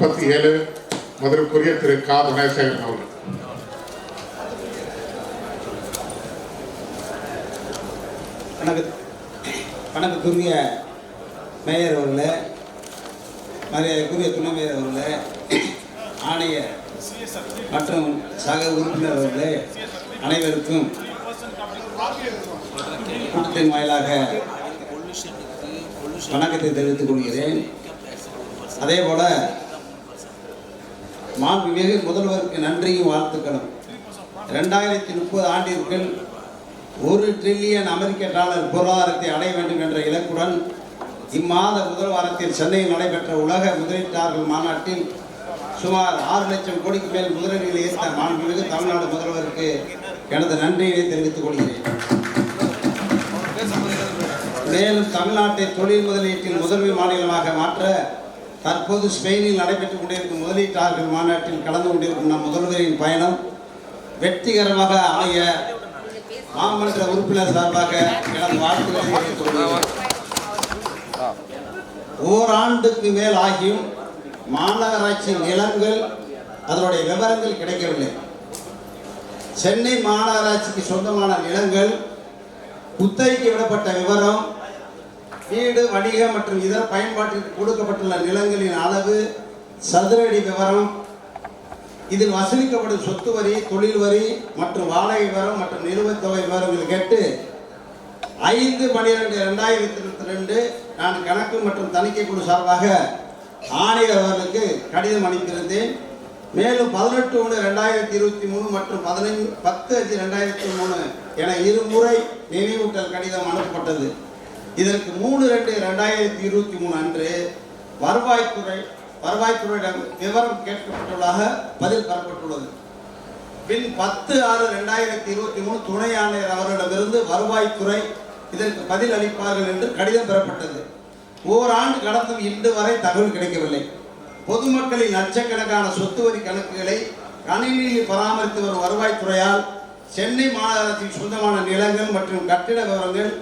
37 மதுரைக்குரிய திரு கா குணசேகரன் அவர்கள். வணக்கத்துக்குரிய மேயர் அவர்களே, மரியாதைக்குரிய துணை மேயர் அவர்களே, ஆணையர் மற்றும் சக உறுப்பினர் அவர்களே, அனைவருக்கும் கூட்டத்தின் வாயிலாக வணக்கத்தை தெரிவித்துக் கொள்கிறேன். அதே போல மாண்புமிகு முதல்வருக்கு நன்றியும் வாழ்த்துக்களும். 2030 ஆண்டிற்குள் $1 டிரில்லியன் அமெரிக்க பொருளாதாரத்தை அடைய வேண்டும் என்ற இலக்குடன் இம்மாத முதல் வாரத்தில் சென்னையில் நடைபெற்ற உலக முதலீட்டாளர்கள் மாநாட்டில் சுமார் 6 லட்சம் கோடிக்கு மேல் முதலீடுகளை ஈர்த்த மாண்புமிகு தமிழ்நாடு முதல்வருக்கு எனது நன்றியினை தெரிவித்துக் கொள்கிறேன். மேலும் தமிழ்நாட்டை தொழில் முதலீட்டில் முதன்மை மாநிலமாக மாற்ற தற்போது ஸ்பெயினில் நடைபெற்றுக் கொண்டிருக்கும் முதலீட்டாளர்கள் மாநாட்டில் கலந்து கொண்டிருக்கும் நம் முதல்வரின் பயணம் வெற்றிகரமாக அமைய மாமன்ற உறுப்பினர் சார்பாக எனது வாழ்த்துக்களை தெரிவித்துக் கொள்கிறேன். ஓராண்டுக்கு மேல் ஆகியும் மாநகராட்சி நிலங்கள் அதனுடைய விவரங்கள் கிடைக்கவில்லை. சென்னை மாநகராட்சிக்கு சொந்தமான நிலங்கள், குத்தகைக்கு விடப்பட்ட விவரம், வீடு, வணிக மற்றும் இதர பயன்பாட்டிற்கு கொடுக்கப்பட்டுள்ள நிலங்களின் அளவு, சதுரடி விவரம், இதில் வசூலிக்கப்படும் சொத்து வரி, தொழில் வரி மற்றும் வாடகை விவரம் மற்றும் நிலுவைத் தொகை விவரங்கள் கேட்டு 5/12/2022 நான் கணக்கு மற்றும் தணிக்கை குழு சார்பாக ஆணையர் அவர்களுக்கு கடிதம் அனுப்பியிருந்தேன். மேலும் 18/1/2023 மற்றும் 10/5/2003 என இருமுறை நினைவூட்டல் கடிதம் அனுப்பப்பட்டது. இதற்கு 3/2/2023 அன்று வருவாய்த்துறையிடம் விவரம் கேட்கப்பட்டுள்ளதாக பதில் பெறப்பட்டுள்ளது. பின் 10/6/2023 துணை ஆணையர் அவர்களிடமிருந்து வருவாய்த்துறை இதற்கு பதில் அளிப்பார்கள் என்று கடிதம் பெறப்பட்டது. ஓராண்டு கடந்தும் இன்று வரை தகவல் கிடைக்கவில்லை. பொதுமக்களின் லட்சக்கணக்கான சொத்து வரி கணக்குகளை கணினியில் பராமரித்து வரும் வருவாய்த்துறையால் சென்னை மாநகராட்சிக்கு சொந்தமான நிலங்கள் மற்றும் கட்டிட விவரங்கள்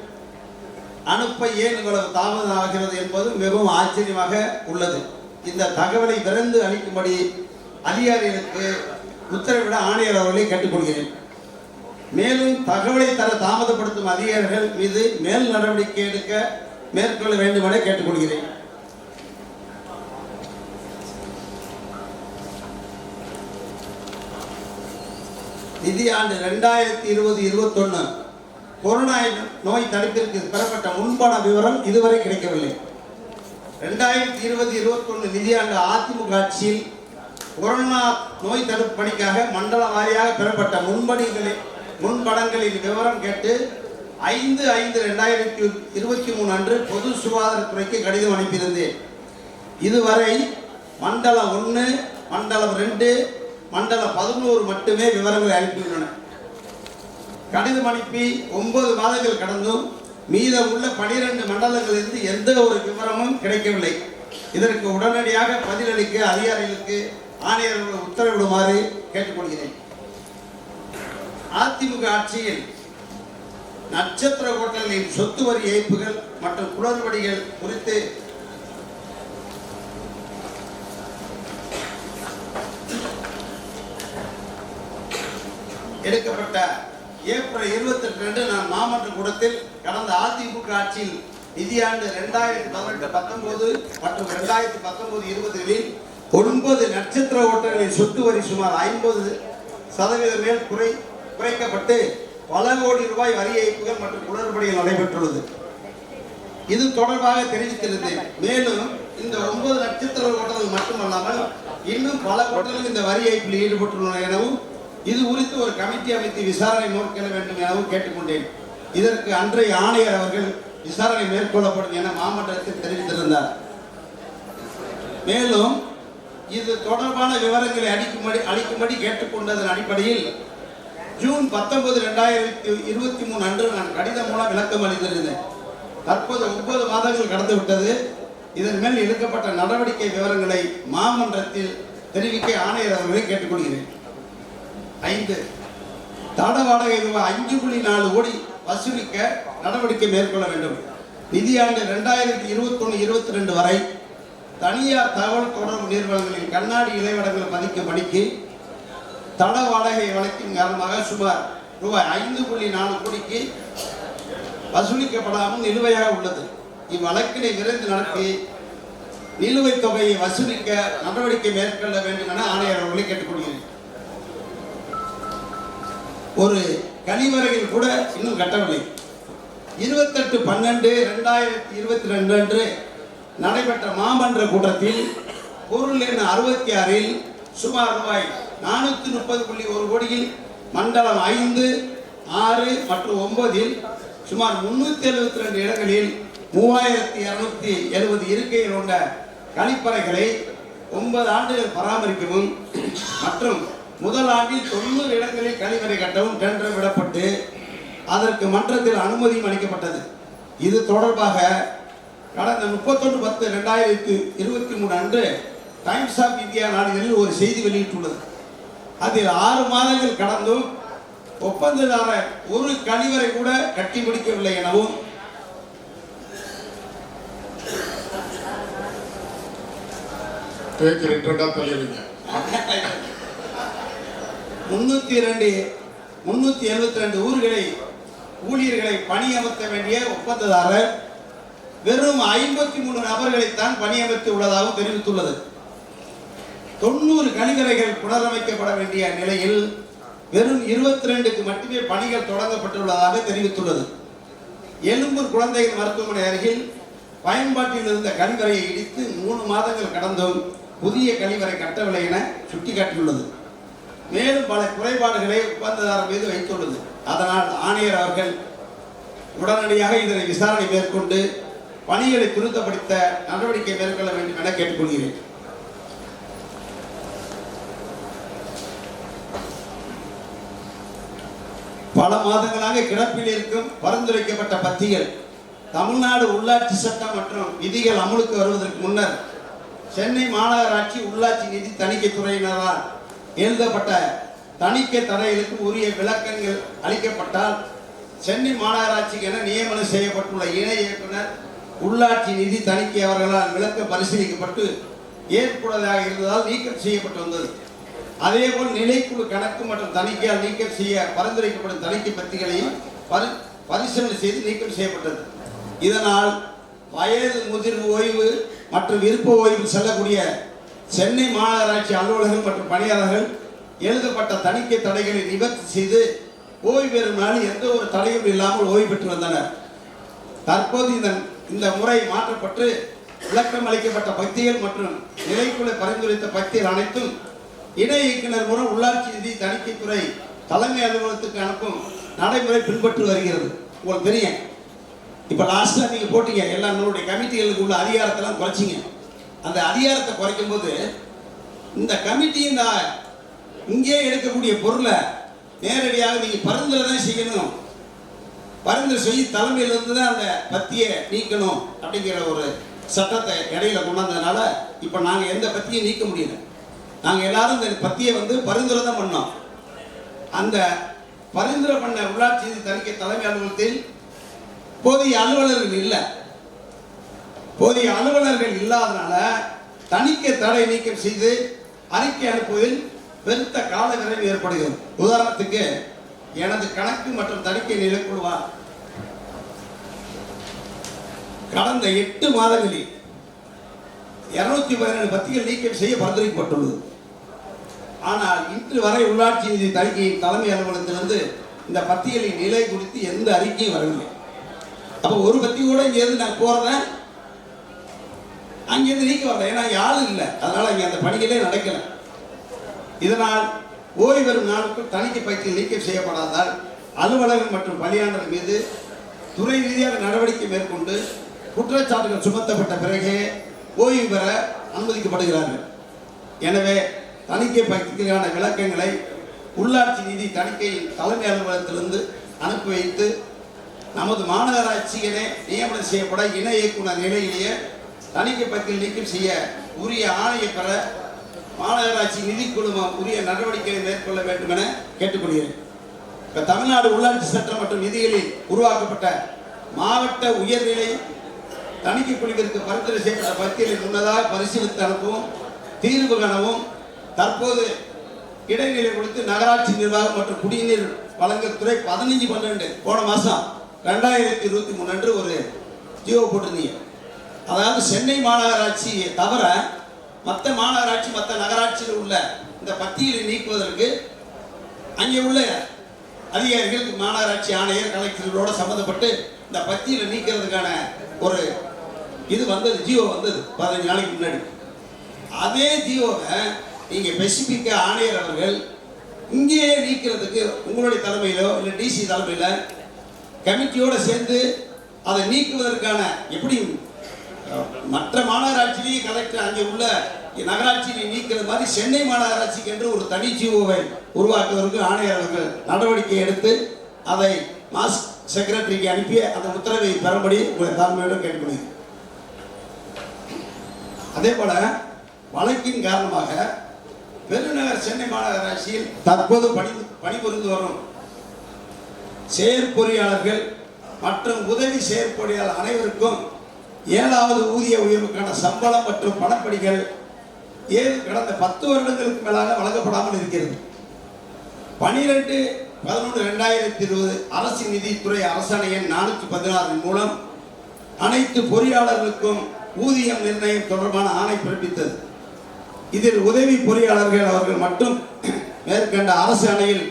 அனுப்ப ஏன் இவ்வளவு தாமதம் ஆகிறது என்பது மிகவும் ஆச்சரியமாக உள்ளது. இந்த தகவலை விரைந்து அளிக்கும்படி அதிகாரிகளுக்கு உத்தரவிட ஆணையர் அவர்களை கேட்டுக்கொள்கிறேன். மேலும் தகவலை தர தாமதப்படுத்தும் அதிகாரிகள் மீது மேல் நடவடிக்கை எடுக்க மேற்கொள்ள வேண்டும் என கேட்டுக்கொள்கிறேன். நிதியாண்டு 2020-21 கொரோனா நோய் தடுப்பிற்கு பெறப்பட்ட முன்பண விவரம் இதுவரை கிடைக்கவில்லை. 2020-21 நிதியாண்டு அதிமுக ஆட்சியில் கொரோனா நோய் தடுப்பு பணிக்காக மண்டல வாரியாக பெறப்பட்ட முன்பணங்களின் விவரம் கேட்டு 5/5/2023 அன்று பொது சுகாதாரத்துறைக்கு கடிதம் அனுப்பியிருந்தேன். இதுவரை மண்டலம் 1, மண்டலம் 2, மண்டலம் 11 மட்டுமே விவரங்களை அனுப்பியுள்ளன. கடிதம் அனுப்பி 9 மாதங்கள் கடந்தும் மீதமுள்ள 12 மண்டலங்களிலிருந்து எந்த ஒரு விவரமும் கிடைக்கவில்லை. இதற்கு உடனடியாக பதிலளிக்க அதிகாரிகளுக்கு ஆணையர்கள் உத்தரவிடுமாறு கேட்டுக்கொள்கிறேன். அதிமுக ஆட்சியில் நட்சத்திர ஹோட்டல்களின் சொத்து வரி ஏய்ப்புகள் மற்றும் குளறுபடிகள் குறித்து எடுக்கப்பட்ட ஏப்ரல் 28 நான் மாமன்ற கூடத்தில் கடந்த அதிமுக ஆட்சியில் நிதியாண்டு 2018-19 மற்றும் 2019-20களில் 9 நட்சத்திர ஹோட்டல்களின் சொத்து வரி சுமார் 50% மேல் குறைக்கப்பட்டு பல கோடி ரூபாய் வரி ஏய்ப்புகள் மற்றும் குளறுபடிகள் நடைபெற்றுள்ளது. இது தொடர்பாக தெரிவித்திருந்தேன். மேலும் இந்த 9 நட்சத்திர ஹோட்டல்கள் மட்டுமல்லாமல் இன்னும் பல ஹோட்டல்கள் இந்த வரி ஏய்ப்பில் ஈடுபட்டுள்ளன எனவும் இது குறித்து ஒரு கமிட்டி அமைத்து விசாரணை மேற்கொள்ள வேண்டும் எனவும் கேட்டுக்கொண்டேன். இதற்கு அன்றைய ஆணையர் அவர்கள் விசாரணை மேற்கொள்ளப்படும் என மாமன்றத்தில் தெரிவித்திருந்தார். மேலும் இது தொடர்பான விவரங்களை அளிக்கும்படி கேட்டுக்கொண்டதன் அடிப்படையில் ஜூன் 19, 2023 அன்று நான் கடிதம் மூலம் விளக்கம் அளித்திருந்தேன். தற்போது 9 மாதங்கள் கடந்து விட்டது. இதன் மேல் எடுக்கப்பட்ட நடவடிக்கை விவரங்களை மாமன்றத்தில் தெரிவிக்க ஆணையர் அவர்களை கேட்டுக்கொள்கிறேன். 5 தட வாடகை ரூபாய் 5.4 கோடி வசூலிக்க நடவடிக்கை மேற்கொள்ள வேண்டும். நிதியாண்டு 2021-22 வரை தனியார் தகவல் தொடர்பு நிறுவனங்களில் கண்ணாடி இலைவடங்கள் பதிக்கும் பணிக்கு தட வாடகை வழக்கின் காரணமாக சுமார் ரூபாய் 5.4 கோடிக்கு வசூலிக்கப்படாமல் நிலுவையாக உள்ளது. இவ்வழக்கினை விரைந்து நடத்தி நிலுவைத் தொகையை வசூலிக்க நடவடிக்கை மேற்கொள்ள வேண்டும் என ஆணையர் அவர்களை கேட்டுக்கொள்கிறேன். ஒரு கழிவறையில் கூட இன்னும் கட்டவில்லை. 28/12/2022 அன்று நடைபெற்ற மாமன்ற கூட்டத்தில் பொருள் எண் 66 சுமார் ரூபாய் 430.1 கோடியில் மண்டலம் 5, 6 மற்றும் 9 சுமார் 372 இடங்களில் 3270 இருக்கைகள் கொண்ட கழிப்பறைகளை 9 ஆண்டுகள் பராமரிக்கவும் மற்றும் முதல் ஆண்டில் 90 இடங்களில் கழிவறை கட்டவும் டெண்டர் விடப்பட்டு அதற்கு மன்றத்தில் அனுமதியும் அளிக்கப்பட்டது. இது தொடர்பாக கடந்த 31/10/2023 அன்று டைம்ஸ் ஆஃப் இந்தியா நாளிதழில் ஒரு செய்தி வெளியிட்டுள்ளது. அதில் 6 மாதங்கள் கடந்தும் ஒப்பந்ததாரர் ஒரு கழிவறை கூட கட்டி முடிக்கவில்லை எனவும் பேச்சு 372 ஊழியர்களை பணியமர்த்த வேண்டிய ஒப்பந்ததாரர் வெறும் 53 நபர்களைத்தான் பணியமர்த்தி உள்ளதாகவும் தெரிவித்துள்ளது. 90 கழிவறைகள் புனரமைக்கப்பட வேண்டிய நிலையில் வெறும் 22க்கு மட்டுமே பணிகள் தொடங்கப்பட்டுள்ளதாக தெரிவித்துள்ளது. எழும்பூர் குழந்தைகள் மருத்துவமனை அருகில் பயன்பாட்டில் இருந்த கழிவறையை இடித்து 3 மாதங்கள் கடந்தும் புதிய கழிவறை கட்டவில்லை என சுட்டிக்காட்டியுள்ளது. மேலும் பல குறைபாடுகளை ஒப்பந்ததாரர் மீது வைத்துள்ளது. அதனால் ஆணையர் அவர்கள் உடனடியாக இதனை விசாரணை மேற்கொண்டு பணிகளை துரிதப்படுத்த நடவடிக்கை மேற்கொள்ள வேண்டும் என கேட்டுக்கொள்கிறேன். பல மாதங்களாக கிடப்பில் இருக்கும் பரிந்துரைக்கப்பட்ட பத்திகள் தமிழ்நாடு உள்ளாட்சி சட்டம் மற்றும் விதிகள் அமலுக்கு வருவதற்கு முன்னர் சென்னை மாநகராட்சி உள்ளாட்சி நிதி தணிக்கை துறையினரால் எழுதப்பட்ட தணிக்கை தடைகளுக்கு உரிய விளக்கங்கள் அளிக்கப்பட்டால் சென்னை மாநகராட்சிக்கு என நியமனம் செய்யப்பட்டுள்ள இணை இயக்குனர் உள்ளாட்சி நிதி தணிக்கை அவர்களால் விளக்கம் பரிசீலிக்கப்பட்டு ஏற்புடையதாக இருந்ததால் நீக்கம் செய்யப்பட்டு வந்தது. அதேபோல் நிலைக்குழு கணக்கு மற்றும் தணிக்கையால் நீக்கம் செய்ய பரிந்துரைக்கப்படும் தணிக்கை பத்திகளையும் பரிசீலனை செய்து நீக்கம் செய்யப்பட்டது. இதனால் வயது முதிர்வு ஓய்வு மற்றும் விருப்ப ஓய்வு செல்லக்கூடிய சென்னை மாநகராட்சி அலுவலர்கள் மற்றும் பணியாளர்கள் எழுதப்பட்ட தணிக்கை தடைகளை நிவர்த்தி செய்து ஓய்வு பெறும் நாள் எந்த ஒரு தடையும் இல்லாமல் ஓய்வு பெற்று வந்தனர். தற்போது இந்த முறை மாற்றப்பட்டு விளக்கம் அளிக்கப்பட்ட பத்திகள் மற்றும் நிலைக்குழு பரிந்துரைத்த பத்திகள் அனைத்தும் இணை இயக்குனர் மூலம் உள்ளாட்சி நிதி தணிக்கைத்துறை தலைமை அலுவலகத்துக்கு அனுப்பும் நடைமுறை பின்பற்றி வருகிறது. உங்களுக்கு தெரியும், இப்போ லாஸ்ட்டாக நீங்கள் போட்டீங்க எல்லா நம்மளுடைய கமிட்டிகளுக்கு உள்ள அதிகாரத்தெல்லாம் குறைச்சிங்க. அந்த அதிகாரத்தை குறைக்கும் போது இந்த கமிட்டி இங்கே எடுக்கக்கூடிய பொருளை நேரடியாக நீங்கள் பரிந்துரை தான் செய்யணும். பரிந்துரை செய்ய தலைமையிலிருந்து தான் அந்த பத்தியை நீக்கணும் அப்படிங்கிற ஒரு சட்டத்தை இடையில கொண்டாந்ததுனால இப்போ நாங்கள் எந்த பத்தியை நீக்க முடியல. நாங்கள் எல்லாரும் இந்த பத்தியை பரிந்துரை தான் பண்ணோம். அந்த பரிந்துரை பண்ண உள்ளாட்சி தணிக்கை தலைமை அலுவலகத்தில் போதிய அலுவலர்கள் இல்லை. போதிய அலுவலர்கள் இல்லாதனால தணிக்கை தடை நீக்கம் செய்து அறிக்கை அனுப்புவதில் பெருத்த கால விரைவு ஏற்படுகிறது. உதாரணத்துக்கு எனது கணக்கு மற்றும் தணிக்கை நிலைக்குழுவா கடந்த 8 மாதங்களில் 217 பத்திகள் நீக்கம் செய்ய பரிந்துரைக்கப்பட்டுள்ளது. ஆனால் இன்று வரை உள்ளாட்சி நிதி தணிக்கையின் தலைமை அலுவலகத்திலிருந்து இந்த பத்திகளின் நிலை குறித்து எந்த அறிக்கையும் வரவில்லை. அப்போ ஒரு பத்தி கூட இங்கேருந்து நான் போறேன் அங்கேருந்து நீக்க வரல. ஏன்னா யாரும் இல்லை, அதனால இங்கே அந்த பணிகளே நடக்கலை. இதனால் ஓய்வு பெறும் நாளுக்குள் தணிக்கை பயிற்சி நீக்கம் செய்யப்படாதால் அலுவலர்கள் மற்றும் பணியாளர்கள் மீது துறை ரீதியாக நடவடிக்கை மேற்கொண்டு குற்றச்சாட்டுகள் சுமத்தப்பட்ட பிறகே ஓய்வு பெற அனுமதிக்கப்படுகிறார்கள். எனவே தணிக்கை பயிற்சிக்கான விளக்கங்களை உள்ளாட்சி நிதி தணிக்கையின் தலைமை அலுவலகத்திலிருந்து அனுப்பி வைத்து நமது மாநகராட்சி என நியமனம் செய்யப்பட இணை இயக்குனர் நிலையிலேயே தணிக்கை பத்தியில் நீக்கம் செய்ய உரிய ஆணையை பெற மாநகராட்சி நிதி குழுமம் உரிய நடவடிக்கைகளை மேற்கொள்ள வேண்டும் என கேட்டுக்கொள்கிறேன். இப்போ தமிழ்நாடு உள்ளாட்சி சட்டம் மற்றும் விதிகளில் உருவாக்கப்பட்ட மாவட்ட உயர்நிலை தணிக்கை குழுவிற்கு பரிந்துரை செய்யப்பட்ட பட்டியலை முன்னதாக பரிசீலித்து அனுப்பவும் தீர்வு காணவும் தற்போது இடைநிலை கொடுத்து நகராட்சி நிர்வாகம் மற்றும் குடிநீர் வழங்கல் துறை 15/12 போன மாதம் 2023 அன்று ஒரு ஜியோ போட்டிருந்தீங்க. அதாவது சென்னை மாநகராட்சியை தவிர மற்ற மாநகராட்சி மற்ற நகராட்சியில் உள்ள இந்த பட்டியலை நீக்குவதற்கு அங்கே உள்ள அதிகாரிகள் மாநகராட்சி ஆணையர் கலெக்டர்களோடு சம்மந்தப்பட்டு இந்த பட்டியலை நீக்கிறதுக்கான ஒரு இது வந்தது, ஜியோ வந்தது 15 நாளைக்கு முன்னாடி. அதே ஜியோவை நீங்கள் ஸ்பெசிஃபிக்காக ஆணையர் அவர்கள் இங்கேயே நீக்கிறதுக்கு உங்களுடைய தலைமையிலோ இல்லை டிசி தலைமையில் கமிட்டியோடு சேர்ந்து அதை நீக்குவதற்கான எப்படி மற்ற மாநகராட்சியிலேயே கலெக்டர் அங்கே உள்ள நகராட்சியை நீக்கிறது மாதிரி சென்னை மாநகராட்சிக்கு என்று ஒரு தனி ஜியோவை உருவாக்குவதற்கு ஆணையர் அவர்கள் நடவடிக்கை எடுத்து அதை மாஸ் செக்ரட்டரிக்கு அனுப்பி அந்த உத்தரவை பெறும்படி உங்களை தாழ்மையோடு கேட்டுக்கொள்கிறேன். அதே போல வழக்கின் காரணமாக பெருநகர் சென்னை மாநகராட்சியில் தற்போது பணிபுரிந்து வரும் செயற்பொறியாளர்கள் மற்றும் உதவி செயற்பொறியாளர் அனைவருக்கும் 7வது ஊதிய உயர்வுக்கான சம்பளம் மற்றும் பணப்படிகள் கடந்த 10 வருடங்களுக்கு மேலாக வழங்கப்படாமல் இருக்கிறது. 12/11/2020 அரசு நிதித்துறை அரசாணை எண் 416 மூலம் அனைத்து பொறியாளர்களுக்கும் ஊதியம் நிர்ணயம் தொடர்பான ஆணை பிறப்பித்தது. இதில் உதவி பொறியாளர்கள் அவர்கள் மட்டும் மேற்கண்ட அரசு ஆணையில்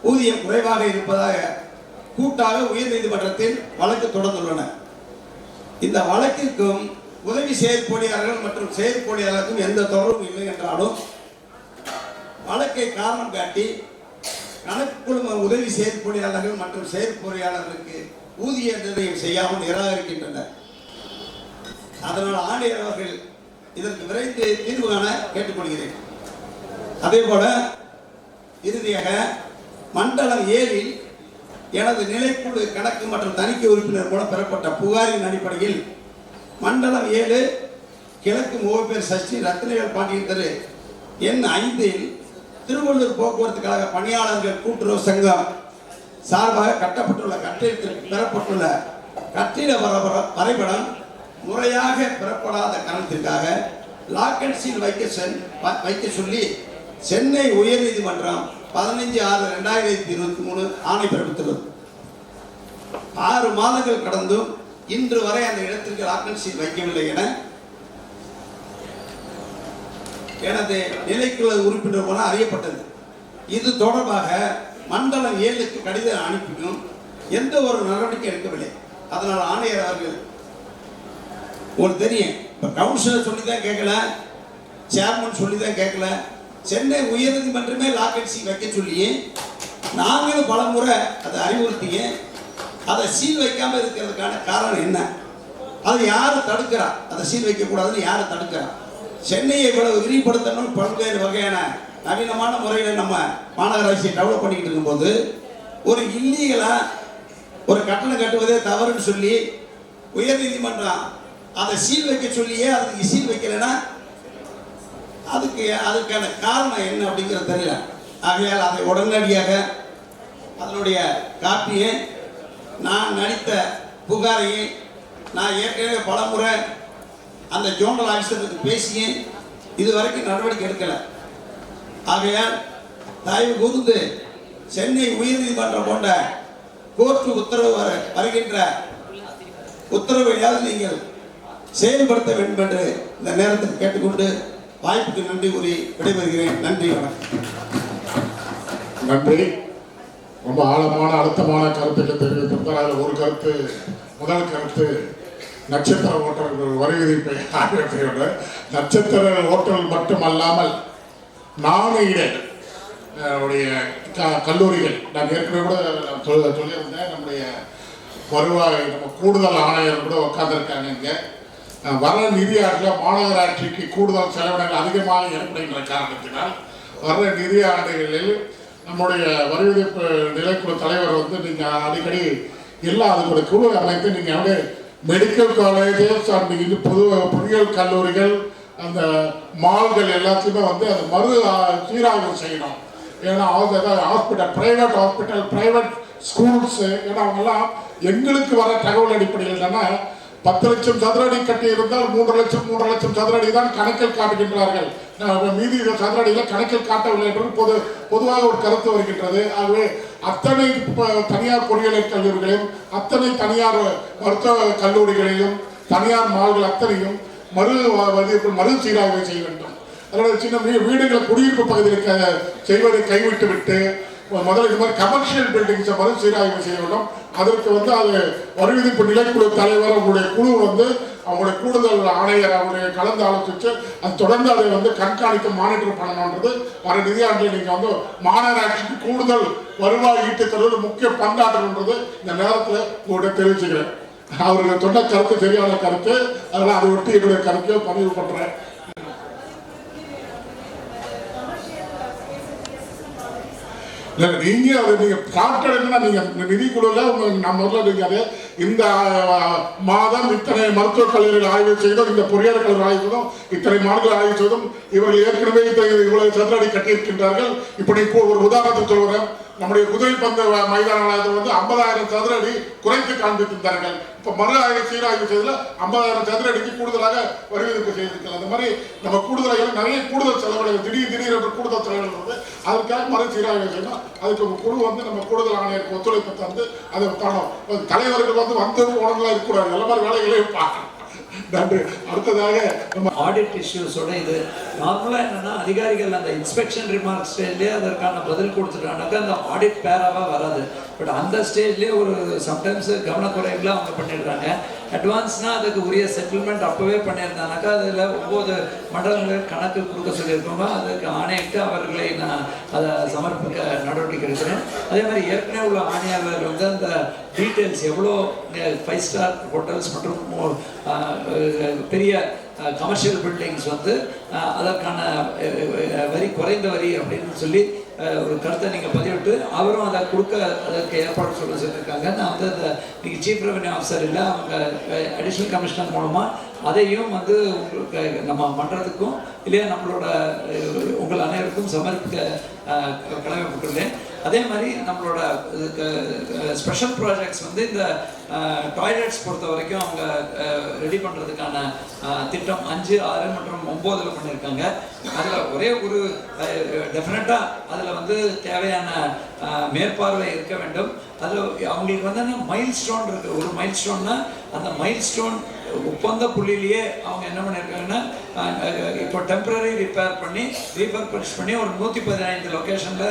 ஊதியம் குறைவாக இருப்பதாக கூட்டாக உயர்நீதிமன்றத்தில் வழக்கு தொடர்ந்துள்ளன. இந்த வழக்கிற்கும் உதவி செயற்பொறியாளர்கள் மற்றும் செயற்பொறியாளருக்கும் எந்த தொடர்பும் இல்லை என்றாலும் வழக்கை காரணம் காட்டி கணக்கு குழும உதவி செயற்பொறியாளர்கள் மற்றும் செயற்பொறியாளர்களுக்கு ஊதிய நிர்ணயம் செய்யாமல் நிராகரிக்கின்றனர். அதனால் ஆணையர் அவர்கள் இதற்கு விரைந்து தீர்வு காண கேட்டுக்கொள்கிறேன். அதே போல இறுதியாக மண்டலம் 7இல் எனது நிலைக்குழு கணக்கு மற்றும் தணிக்கை உறுப்பினர் மூலம் பெறப்பட்ட புகாரின் அடிப்படையில் மண்டலம் 7 கிழக்கு முகப்பேர் சஷ்டி ரத்னவேல் பாண்டியன் தெரு எண் 5இல் திருவள்ளூர் போக்குவரத்து கழக பணியாளர்கள் கூட்டுறவு சங்கம் சார்பாக கட்டப்பட்டுள்ள கட்டிடத்திற்கு பெறப்பட்டுள்ள கட்டிட வரைபடம் முறையாக பெறப்படாத காரணத்திற்காக லாக் அண்ட் சீல் வைக்க சொல்லி சென்னை உயர்நீதிமன்றம் 15/6/2023 ஆணை பிறப்பித்துள்ளது. 6 மாதங்கள் கடந்தும் இன்று வரை அந்த இடத்திற்கு லாக் அண்ட் சீல் வைக்கவில்லை என எனது நிலைக்குழு உறுப்பினர் மூலம் அறியப்பட்டது. இது தொடர்பாக மண்டலம் 7க்கு கடிதம் அனுப்பியும் எந்த ஒரு நடவடிக்கை எடுக்கவில்லை. அதனால் ஆணையர் அவர்கள் உங்களுக்கு தெரியும், இப்போ கவுன்சிலர் சொல்லி தான் கேட்கல, சேர்மன் சொல்லி தான் கேட்கல, சென்னை உயர்நீதிமன்றமே லாக் அண்ட் சீல் வைக்க சொல்லி நாங்களும் பல முறை அதை அறிவுறுத்திய அதை சீல் வைக்காமல் இருக்கிறதுக்கான காரணம் என்ன? அதை யார் தடுக்கிறா? அதை சீல் வைக்கக்கூடாதுன்னு யார் தடுக்கிறா? சென்னையை இவ்வளவு விரிவுபடுத்தணும் பல்வேறு வகையான நவீனமான முறையில் நம்ம மாநகராட்சியை டெவலப் பண்ணிக்கிட்டு இருக்கும்போது ஒரு இல்லீகலா ஒரு கட்டணம் கட்டுவதே தவறுன்னு சொல்லி உயர்நீதிமன்றம் அதை சீல் வைக்க சொல்லியே அதுக்கு சீல் வைக்கலைன்னா அதுக்கான காரணம் என்ன அப்படிங்கிறது தெரியல. ஆகையால் அதை உடனடியாக அதனுடைய காப்பியை நான் நடித்த புகாரையை நான் ஏற்கனவே பல முறை அந்த ஜோனல் ஆஃபீஸருக்கு பேசியே இதுவரைக்கும் நடவடிக்கை எடுக்கலை. ஆகையால் தயவு கூர்ந்து சென்னை உயர்நீதிமன்றம் போன்ற கோர்ட்டு உத்தரவு வருகின்ற உத்தரவையாவது நீங்கள் செயல்படுத்த வேண்டும் என்று இந்த நேரத்தில் கேட்டுக்கொண்டு வாய்ப்புக்கு நன்றி கூறி விடைபெறுகிறேன். நன்றி, வணக்கம். நன்றி. ரொம்ப ஆழமான அழுத்தமான கருத்துக்களை தெரிவித்திருந்தார். அதில் ஒரு கருத்து, முதல் கருத்து நட்சத்திர ஓட்டல்கள் வரி விதிப்பை ஆகியவற்றையோட நட்சத்திர ஓட்டல் மட்டுமல்லாமல் நாணய கல்லூரிகள், நான் ஏற்கனவே கூட சொல்லியிருந்தேன், நம்முடைய வருவாய் நம்ம கூடுதல் ஆணையர் கூட உட்கார்ந்துருக்காங்க. இங்கே வர நிதி ஆண்டில் மாநகராட்சிக்கு கூடுதல் செலவினங்கள் அதிகமாக ஏற்படுகின்ற காரணத்தினால் வர நிதி ஆண்டுகளில் நம்முடைய வரி விதிப்பு நிலைக்குழு தலைவர் வந்து நீங்கள் அடிக்கடி எல்லாம் அதுக்கு குழு அமைத்து நீங்கள் வந்து மெடிக்கல் காலேஜஸ் அண்ட் இது பொறியியல் கல்லூரிகள் அந்த மால்கள் எல்லாத்தையுமே வந்து அது சீராய்வு செய்யணும். ஏன்னா hospital, private hospital, private schools, ஏன்னா அவங்கெல்லாம் எங்களுக்கு வர தகவல் அடிப்படையில் என்னன்னா 10 லட்சம் சதுர அடி கட்டி இருந்தால் 3 லட்சம் சதுர அடி தான் கணக்கில் காட்டுகின்றார்கள். மீதி சதுர அடியில் கணக்கில் காட்டவில்லை என்று பொதுவாக ஒரு கருத்து வருகின்றது. ஆகவே அத்தனை தனியார் பொறியியல் கல்லூரிகளையும் அத்தனை தனியார் மருத்துவ கல்லூரிகளையும் தனியார் மால்கள் அத்தனையும் மறு சீராய்வு செய்ய வேண்டும். அதோட சின்ன வீடுகளை குடியிருப்பு பகுதியில் செய்வதை கைவிட்டு விட்டு முதல்ல இது மாதிரி கமர்ஷியல் பில்டிங்ஸை மறு சீராய்வு செய்ய வேண்டும். அதற்கு அது வரி விதிப்பு நிலைக்குழு தலைவர் அவங்களுடைய குழு அவங்களுடைய கூடுதல் ஆணையர் அவருடைய கலந்து ஆலோசித்து அது தொடர்ந்து அதை கண்காணிக்க மானிட்டர் பண்ணணுன்றது வர நிதியாண்டில் நீங்கள் மாநகராட்சிக்கு கூடுதல் வருவாய் ஈட்டுத்தருவது முக்கிய பங்காற்றன்றது இந்த நேரத்தில் உங்கள்கிட்ட தெரிவிச்சுக்கிறேன். அவர்கள் சொன்ன கருத்து சரியான கருத்து, அதனால் அதை ஒட்டி என்னுடைய கருத்தை பதிவு பண்ணுறேன். இல்லை நீங்கள் அதை காட்டணும்னா நீங்கள் நிதிக்குழுவில் முதல்ல நீங்கள் அதை இந்த மாதம் இத்தனை மருத்துவக் கல்லூரிகள் ஆய்வு செய்தோம், இந்த பொறியியல் கல்லூரி ஆய்வு செய்தோம், இத்தனை மாணவர்கள் ஆய்வு செய்தோம், இவர்கள் ஏற்கனவே இவ்வளவு சதுர அடி கட்டியிருக்கின்றார்கள். இப்படி ஒரு உதாரணத்துக்கு சொல்கிறேன். நம்முடைய குதிரைப்பந்து மைதானத்தில் 50,000 சதுர அடி குறைத்து காண்பித்திருந்தார்கள். இப்போ மறு ஆய்வு சீராய்வு செய்ததில் 50,000 சதுர அடிக்கு கூடுதலாக வரி விதிப்பு செய்திருக்கிறது. அந்த மாதிரி நம்ம கூடுதலாக நிறைய கூடுதல் செலவுகள் திடீர் என்று கூடுதல் செலவுகள் வருது. அதற்காக மறு சீராய்வு செய்யணும். அதுக்கு குழு நம்ம கூடுதல் ஆணையருக்கு ஒத்துழைப்பு தந்து அதை காணும். தலைவர்கள் வந்து உடம்புலாம் இருக்கக்கூடாது, எல்லா மாதிரி வேலைகளையும் பார்க்கணும். நன்றி. அடுத்ததாக நம்ம ஆடிட் இஷ்யூஸோட இது நார்மலாக என்னன்னா அதிகாரிகள் அந்த இன்ஸ்பெக்ஷன் ரிமார்க் ஸ்டேஜ்லேயே அதற்கான பதில் கொடுத்துட்டாங்கன்னாக்கா அந்த ஆடிட் பேராவாக வராது. பட் அந்த ஸ்டேஜ்லேயே ஒரு சம்டைம்ஸ் கவனக்குறைவில் அவங்க பண்ணிடுறாங்க. அட்வான்ஸ்னால் அதுக்கு உரிய செட்டில்மெண்ட் அப்போவே பண்ணியிருந்தானாக்கா அதில் 9 மண்டலங்கள் கணக்கு கொடுக்க சொல்லியிருக்கோங்க. அதுக்கு ஆணையிட்டு அவர்களை நான் அதை சமர்ப்பிக்க நடவடிக்கை எடுக்கிறேன். அதே மாதிரி ஏற்கனவே உள்ள ஆணையாளர் அந்த டீட்டெயில்ஸ் எவ்வளோ 5 ஸ்டார் ஹோட்டல்ஸ் மற்றும் பெரிய கமர்ஷியல் பில்டிங்ஸ் அதற்கான வரி குறைந்த வரி அப்படின்னு சொல்லி ஒரு கருத்தை நீங்கள் பதிவிட்டு அவரும் அதை கொடுக்க அதற்கு ஏற்பாடு சொல்லியிருக்காங்க. நான் அந்த நீங்கள் சீஃப் ரெவன்யூ ஆஃபீஸர் இல்லை, அவங்க அடிஷ்னல் கமிஷனர் மூலமாக அதையும் உங்களுக்கு நம்ம பண்ணுறதுக்கும் இல்லையா நம்மளோட உங்கள் அனைவருக்கும் சமர்ப்பிக்க கடமைப்பட்டுள்ளேன். அதே மாதிரி நம்மளோட ஸ்பெஷல் ப்ராஜெக்ட்ஸ் இந்த டாய்லெட்ஸ் பொறுத்த வரைக்கும் அவங்க ரெடி பண்ணுறதுக்கான திட்டம் 5, 6 மற்றும் 9 பண்ணியிருக்காங்க. அதில் ஒரே ஒரு டெஃபினட்டாக அதில் தேவையான மேற்பார்வை இருக்க வேண்டும். அதில் அவங்களுக்கு மைல் ஸ்டோன் இருக்குது. ஒரு மைல் ஸ்டோன்னா அந்த மைல் ஸ்டோன் ஒப்பந்த புள்ளியிலேயே அவங்க என்ன பண்ணியிருக்காங்கன்னா இப்போ டெம்பரரி ரிப்பேர் பண்ணி ரீபர்பனிஷ் பண்ணி ஒரு 115 லொக்கேஷனில்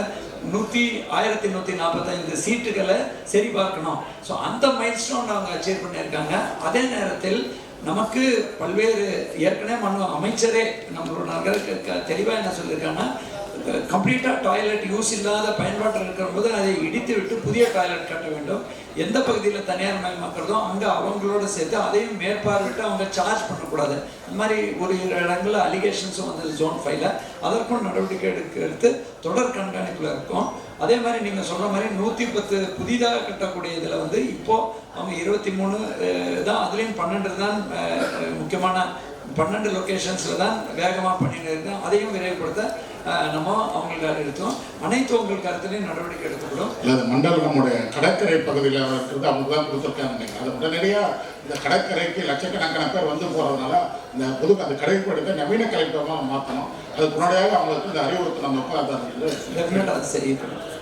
1145 சீட்டுகளை சரி பார்க்கணும். ஸோ அந்த மைல் ஸ்டோன் அவங்க அச்சீவ் பண்ணியிருக்காங்க. அதே நேரத்தில் நமக்கு பல்வேறு ஏற்கனவே அமைச்சரே நம்மளோட நகருக்கு தெளிவாக என்ன சொல்லியிருக்காங்கன்னா கம்ப்ளீட்டாக டாய்லெட் யூஸ் இல்லாத பயன்பாட்டில் இருக்கிற போது அதை இடித்து விட்டு புதிய டாய்லெட் கட்ட வேண்டும். எந்த பகுதியில் தனியார் மயமாக்கிறதோ அங்கே அவங்களோட சேர்த்து அதையும் மேற்பார்வையிட்டு அவங்க சார்ஜ் பண்ணக்கூடாது. இந்த மாதிரி ஒரு இடங்களில் அலிகேஷன்ஸும் ஜோன் 5ல் அதற்கும் நடவடிக்கை எடுத்து தொடர் கண்காணிப்பில் இருக்கும். அதே மாதிரி நீங்கள் சொல்கிற மாதிரி 110 புதிதாக கட்டக்கூடிய இதில் இப்போது அவங்க 23 தான், அதுலேயும் 12 தான் முக்கியமான 12 லொக்கேஷன்ஸில் தான் வேகமாக பண்ணிட்டு இருக்கோம். அதையும் விரைவுபடுத்த நம்ம அவங்களுக்கு எடுத்தோம். அனைத்து உங்களுக்கு கருத்துலையும் நடவடிக்கை எடுத்துக்கணும். இல்லை மண்டலம் நம்முடைய கடற்கரை பகுதியில் இருக்கிறது அவங்க தான் கொடுத்துருக்காங்க. அது உடனடியாக இந்த கடற்கரைக்கு லட்சக்கணக்கான பேர் போகிறதுனால இந்த அந்த கடைப்பிடித்த நவீன கலைப்பமாக மாற்றணும். அதுக்கு முன்னாடியாக அவங்களுக்கு இந்த அறிவுறுத்தணும். டெஃபினட்டாக அது சரி.